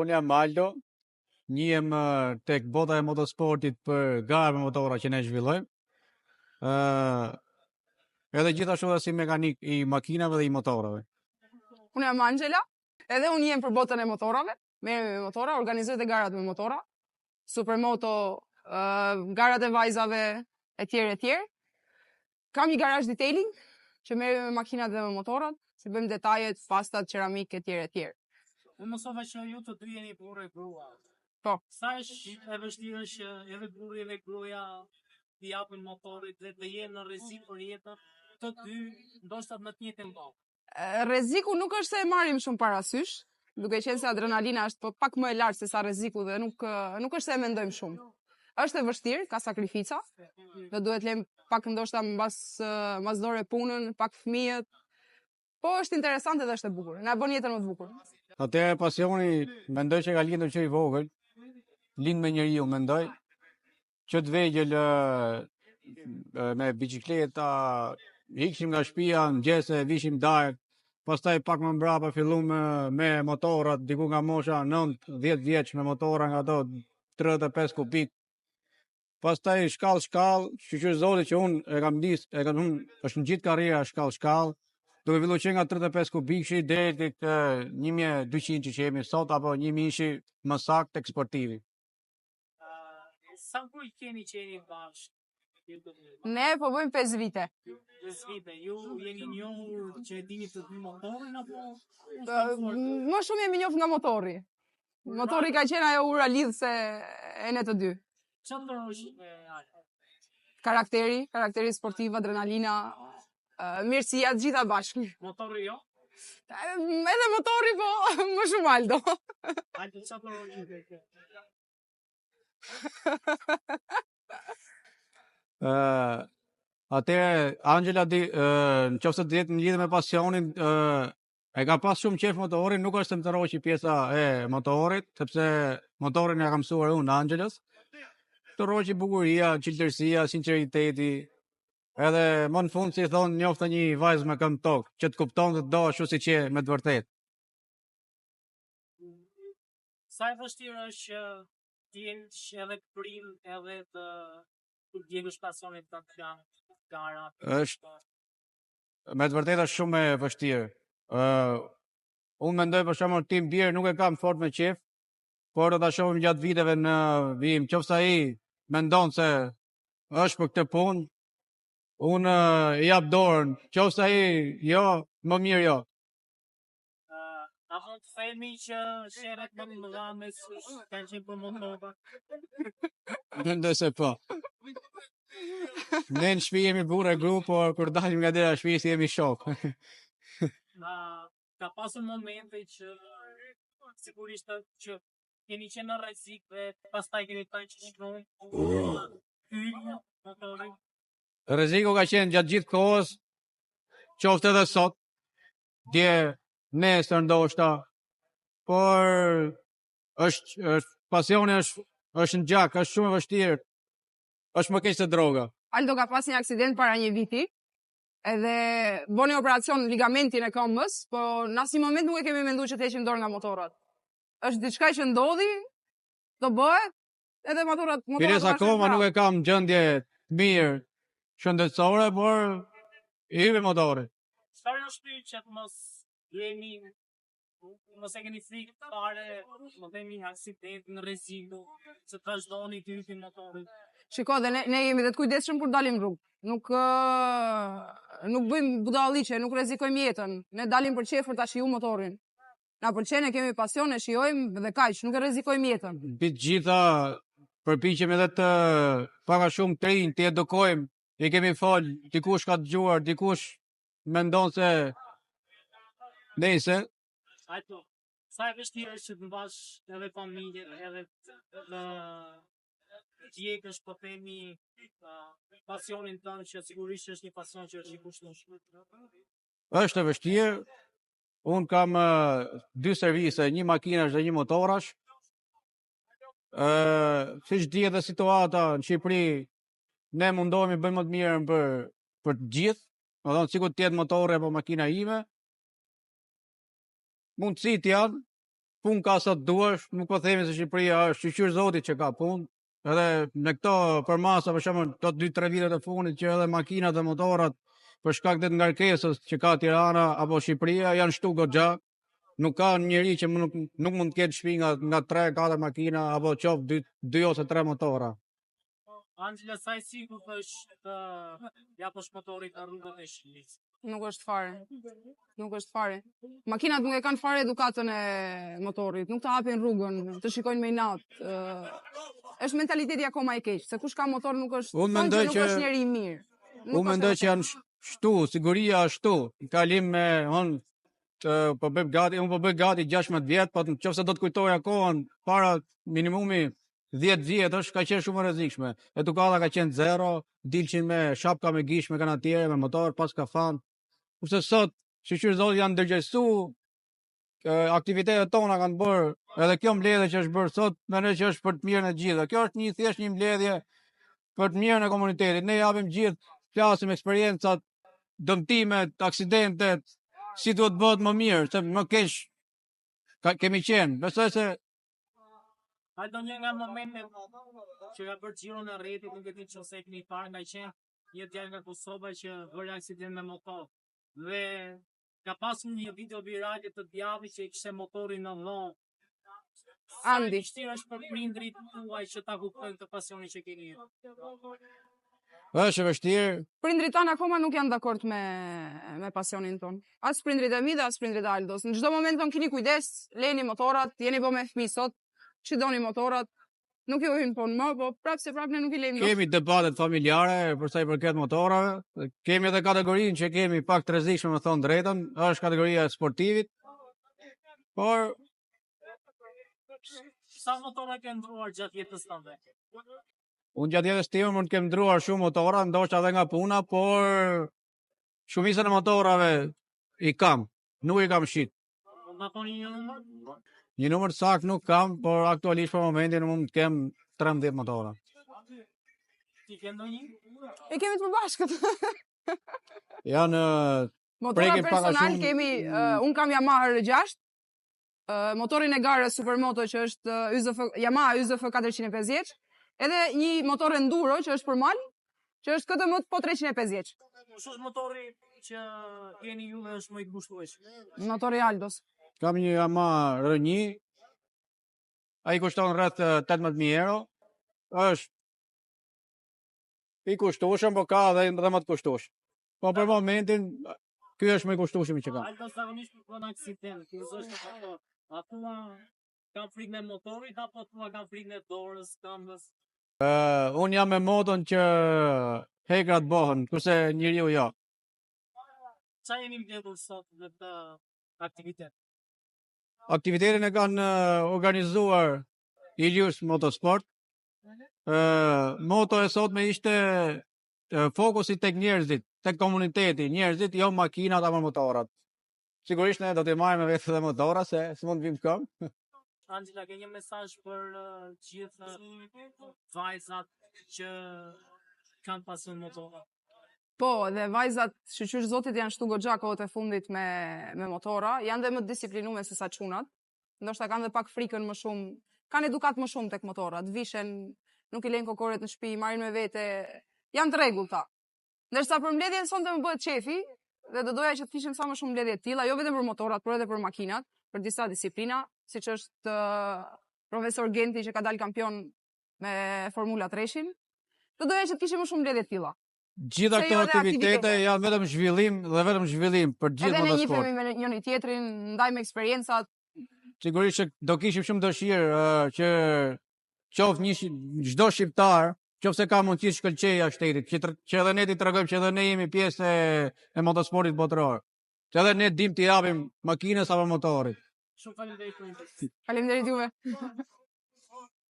Unë jam Aldo, njihem tek bota e motosportit për garë me motora që ne zhvillojmë. Edhe gjithashtu edhe si mekanik i makinave dhe i motorave. Unë jam Angela, edhe unë jem për botën e motorave, merrem me motora, organizoj dhe garat me motora, supermoto, garat e vajzave, etj. Kam një garazh detailing, që merrem me makinat dhe me motorat, që bëjmë detajet, pastat, ceramik, etj. Unë mësova që ju të dy jeni burrë e grua. Po. Sa është e vështirë që edhe burri edhe gruaja t'i japin motorit dhe të jenë në rrezik për jetën, të dy ndoshta në të njëjtën kohë. Rreziku nuk është se e marrim shumë parasysh, duke qenë se adrenalina është pak më e lartë se sa rreziku dhe nuk është se e mendojmë shumë. Është e vështirë, ka sakrifica, dhe duhet lëm pak ndoshta mbas dore punën, pak fëmijët. Po është interesante dhe është e bukur. Na bën jetën më të bukur. Atëherë pasioni mendoj që ka lindur që i vogël, lind me njeriu mendoj, që të vegjël me bicikleta, ikshim nga shtëpia, mëngjese, vishim darkë, pastaj pak më mbrapa fillum me motorat, diku nga mosha 9-10 vjeç me motora nga ato 35 kubik. Pastaj shkall, shqyr zoti që unë e kam është në gjithë karriera shkall, duke filluar që nga 35 kubikshi deri tek 1200 që jemi sot apo 1000 më saktë tek sportivi. Sa kur keni qeni bashkë? Ne po bëjmë 5 vite. 5 vite. Ju jeni njohur që e dini të dy motorin apo? Më shumë jemi njohur nga motori. Motori ka qenë ajo ura lidhse e ne të dy. Çfarë ndorosh me Aldo? Karakteri sportiv, adrenalina, mirësia, të gjitha bashkë. Motori jo? Edhe motori, po më shumë Aldo. Aldo, çfarë ndorosh? Atëherë Angela nëse të jetë në lidhje me pasionin, e ka pas shumë qejf motorin, nuk është të më të rroqi pjesa e motorit, sepse motorin ja kam mësuar unë Angelës. Të rroqi bukuria, qiltërsia, sinqeriteti, edhe më në fund si thonë njoftë një vajzë me këmbë tokë, që të kupton të do ashtu siç je me të vërtetë. Sa e vështirë është që t'jesh edhe të prill edhe të ndjesh pasionin tënd nga gara? Është me të vërtetë është shumë e vështirë. Unë mendoj për shembull tim birë nuk e kam fort me qejf, por do ta shohim gjatë viteve në vijim, qoftë ai mendon se është për këtë punë, unë i jap dorën, qoftë ai jo, më mirë jo. A mund të themi që sherrat më të mëdha mes kanë qenë për motorba? Mendoj se po. Ne në shtëpi jemi burrë e gru, por kur dalim nga dera e shtëpisë jemi shok. Ka pasur momente që sigurisht që keni qenë në rrezik dhe pastaj keni thënë që shkruajmë. Rreziku ka qenë gjatë gjithë kohës, qoftë edhe sot, dje nesër ndoshta, por pasioni është në gjak, është shumë e vështirë, është më keq se droga. Aldo ka pas një aksident para një viti, edhe boni operacion ligamentin e këmbës, po në asnjë moment nuk e kemi menduar që të heqim dorë nga motorat. Është diçka që ndodhi, do bëhet, edhe motorat. Pires akoma nuk e kam gjendje mirë shëndetësore, por i hyve motori. Çfarë është ty që mos e keni frikë fare, më themi aksident në rrezik, se të vazhdoni të hyjni motorin? Shiko, dhe ne jemi dhe të kujdesshëm kur dalim rrugë. Nuk bëjmë budalliqe, nuk rrezikojmë jetën. Ne dalim për qejf për ta shijuar motorin. Na pëlqen, kemi pasion, e shijojmë dhe kaq, nuk e rrezikojmë jetën. Mbi të gjitha përpiqemi edhe të pak a shumë të rinj, të edukojmë. I kemi fol, dikush ka dëgjuar, dikush mendon se nejse. Aldo, sa e vështirë është që të mbash edhe familjen, edhe të ndjekësh po themi pasionin tënd, që sigurisht është një pasion që është i kushtueshëm. Është e vështirë. Unë kam 2 servise, një makinash dhe një motorash. Siç dihet edhe situata në Shqipëri, ne mundohemi bëjmë më të mirën për të gjithë, do thonë sikur të jetë motorri apo makina ime. Mundësit janë, punë ka sa duash, nuk po themi se Shqipëria është shqyr zoti që ka punë. Edhe në këto për masa, për shembull, këto 2-3 vitet e fundit që edhe makinat dhe motorat për shkak të ngarkesës që ka Tirana apo Shqipëria janë shtu goxha. Nuk ka njeri që nuk mund të ketë shtëpi nga 3-4 makina apo qoftë 2 ose 3 motora. Angela, sa e sigurt është japësh motorit në rrugën e Shqipërisë? Nuk është fare. Nuk është fare. Makinat nuk e kanë fare edukatën e motorit, nuk të hapin rrugën, të shikojnë me inat. Është mentaliteti akoma i keq, se kush ka motor nuk është, Unë mendoj nuk është njeri i mirë. Unë mendoj që janë shtu, siguria është shtu. Kalim me unë po bëj gati 16 vjet, po nëse do të kujtoja kohën para minimumi 10 vjetësh ka qenë shumë e rrezikshme. Edukata ka qenë zero, dilçin me shapka me gish, me kanatiere, me motor, pas kafan. Kurse sot, shqyr zoti janë ndërgjegjësu, aktivitetet tona kanë bërë, edhe kjo mbledhje që është bërë sot, mendoj që është për të mirën e gjithë. Kjo është thjesht një mbledhje për të mirën e komunitetit. Ne japim gjithë, flasim eksperiencat, dëmtimet, aksidentet, si duhet bëhet më mirë, se më keq kemi qenë. Besoj se A do një nga momentet që ka bërë xhiron e rrjetit, nuk e di nëse e keni parë, nga qenë një djalë nga Kosova që bëri aksident me motor. Dhe ka pasur një video virale të djalit që i kishte motorin në dhomë. Andi. Vështirë është për prindrit tuaj që ta kuptojnë këtë pasionin që keni ju. është vështirë. Prindrit tanë akoma nuk janë dakord me pasionin ton. As prindrit e mi dhe as prindrit e Aldos. Në çdo moment ton keni kujdes, leni motorat, jeni po me fëmijë sot, që doni motorat, nuk ju hynë po në më, po prapë ne nuk i lejmë. Kemi debatet familjare për sa i përket motorave. Kemi edhe kategorinë që kemi pak të rrezikshme, më thon drejtën, është kategoria e sportivit. Por Sa motora ke ndruar gjatë jetës tënde? unë gjatë jetës time mund të kem ndruar shumë motora, ndoshta edhe nga puna, por shumicën e motorave i kam, nuk i kam shit. Ma thoni një numër? Një numër sakt nuk kam, por aktualisht për momentin mund të kem 13 motora. Ti ke ndonjë? E kemi të bashkët. Janë Motora prekin pak a personal shumë- kemi, unë kam Yamaha R6, motorin e garës Supermoto që është Yamaha YZF 450, edhe një motor enduro që është për mal, që është KTM po 350. Kush është motori që keni ju dhe është më i gushtueshëm? Motori Aldos. Kam një Yamaha R1, ai kushton rreth 18.000 euro. Është i kushtueshëm, po ka edhe më të kushtueshëm. Po për momentin ky është më i kushtueshëm që kam. Aldo zakonisht për bën aksident, kur është motor. A thua kam frikë me motorit apo thua kam frikë me dorës, këmbës? Unë jam me moton që hekrat bëhen, kurse njeriu jo. Qa jeni mbledhur sot në këtë aktivitet? Aktivitetin e kanë organizuar Ilius Motorsport. Moto e sotme ishte fokusi tek njerëzit, tek komuniteti, njerëzit, jo makinat apo motorat. Sigurisht ne do të marrim me vetë edhe motora, se s'mund të vim këmbë. Angela, ke një mesazh për gjithë vajzat që kanë pasion motora? Po, dhe vajzat shqyr zotit janë shtu goxha kohët e fundit me motora, janë dhe më disiplinume se sa çunat. Ndoshta kanë dhe pak frikën më shumë, kanë edukat më shumë tek motorat, vishen, nuk i lejnë kokoret në shtëpi, marrin me vete, janë të rregullta. Ndërsa për mbledhjen sonte më bëhet qefi, dhe do doja që të kishim sa më shumë mbledhje të tilla, jo vetëm për motorat, por edhe për makinat, për disa disiplina, siç është profesor Genti që ka dalë kampion me Formula 3-shin. Do doja që të kishim më shumë mbledhje të tilla. Gjitha Se këto jo dhe aktivitete aktivitete. janë vetëm zhvillim dhe vetëm zhvillim për gjithë Edhe ne motorsport. njihemi me njëri tjetrin, ndajmë eksperiencat. Sigurisht që do kishim shumë dëshirë që qoftë çdo shqiptar, qofse ka mundësi të shkëlqejë shtetit, që edhe ne ti tregojmë që edhe ne jemi pjesë e motosportit botëror. Që edhe ne dim t'i japim makinës apo motorit. Shumë faleminderit për intervistën. Faleminderit juve.